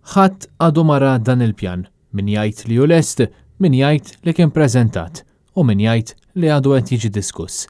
Ħadd għadu mara dan il-pjan, min jgħid li hu lest, min jgħid li kien preżentat u min jgħid li għadu qed jiġi diskuss.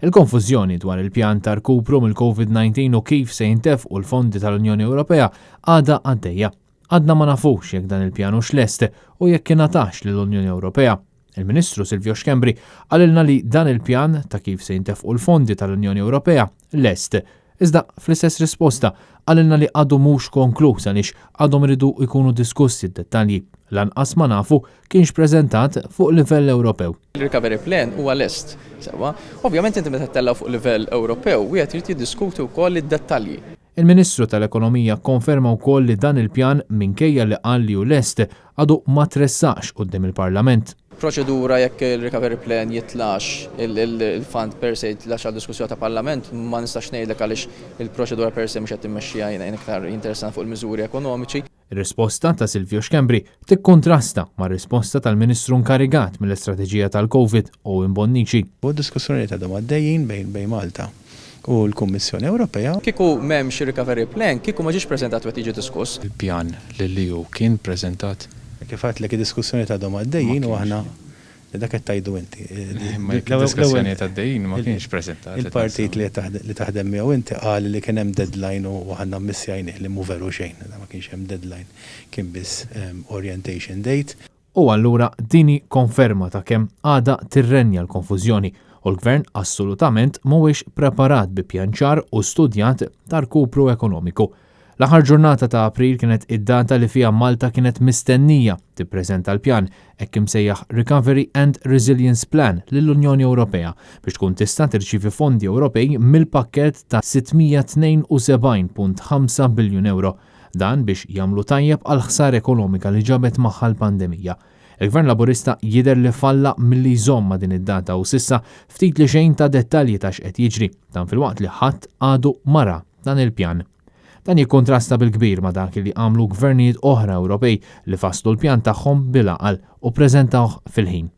Il-konfużjoni dwar il-pjan ta' rkupru mill-COVID-19 u kif se jintefqu l-fondi tal-Unjoni Ewropea għadha għaddejja. Għadna ma nafux jekk dan il-pjan hux lest u jekk kien ngħatax lill-Unjoni Ewropea. Il-Ministru Silvio Xkembri għalilna li dan il-pjan ta' kif se jintefqu l-fondi tal-Unjoni Ewropea lest. Iżda fl-istess risposta għalilna li għadu mhux konkluż għaliex għadhom iridu jkunu diskussi d-dettalji. Lanqas ma nafu kienx preżentat fuq livell Ewropew. Il-recovery plan huwa lest. Sewa, ovvjament inti meta tella fuq livell Ewropew wieħed irid jiddiskuti wkoll id-dettalji. Il-Ministru tal-Ekonomija konferma wkoll li dan il-pjan minkejja li qal li hu lest għadu ma tressaqx quddiem il-Parlament. Proċedura jekk il-recovery plan jitlax il-fund per se jitlax għal diskussjoni ta' Parlament ma nistax ngħidlek għaliex il-proċedura per se mhux qed timmexxiha jiena iktar interessant fuq il-miżuri ekonomiċi. Ir-risposta ta' Silvio Xkembri tikkontrasta mar-risposta tal-Ministru nkarigat mill-istrateġija tal-Covid Owen Bonnici. U diskussjonijiet għadhom għaddejjin bejn Malta u l-Kummissjoni Ewropea. Kieku m'hemmx recovery plan, kieku ma ġiex preżentat wet jiġi diskuss. Il-pjan li hu kien preżentat. Kif għadlek id-diskussjonijiet għadhom għaddejjin u aħna dak qed tgħidu inti. Diskussjonijiet għaddejjin ma kienx preżentat. Il-partit li taħdem miegħu inti qal li kien hemm deadline u aħna missjajnih li mhu veru xejn, ma kienx hemm deadline, kien biss orientation date. U allura dini konferma ta' kemm għada tirrenja l-konfużjoni u l-Gvern assolutament mhuwiex preparat bi pjanċar u studjat ta' rkupru ekonomiku. L-aħħar ġurnata ta' April kienet id-data li fiha Malta kienet mistennija tippreżenta l-pjan hekk imsejjaħ Recovery and Resilience Plan lill-Unjoni Ewropea biex tkun tista' tirċievi fondi Ewropej mill-pakkett ta' 672.5 biljun euro. Dan biex jagħmlu tajjeb għal ħsar ekonomika li ġabet magħha l-pandemija. Il-Gvern Laburista jidher li falla milli jżomma din id-data u sissa ftit li xejn ta' dettalji ta' x'qed jiġri dan filwaqt li ħadd għadu mara dan il-pjan. Dan jikkontrasta bil-kbir ma' dak li għamlu gvernijiet oħra Ewropej li faslu l-pjan tagħhom bil-aqal u ppreżentawh fil-ħin.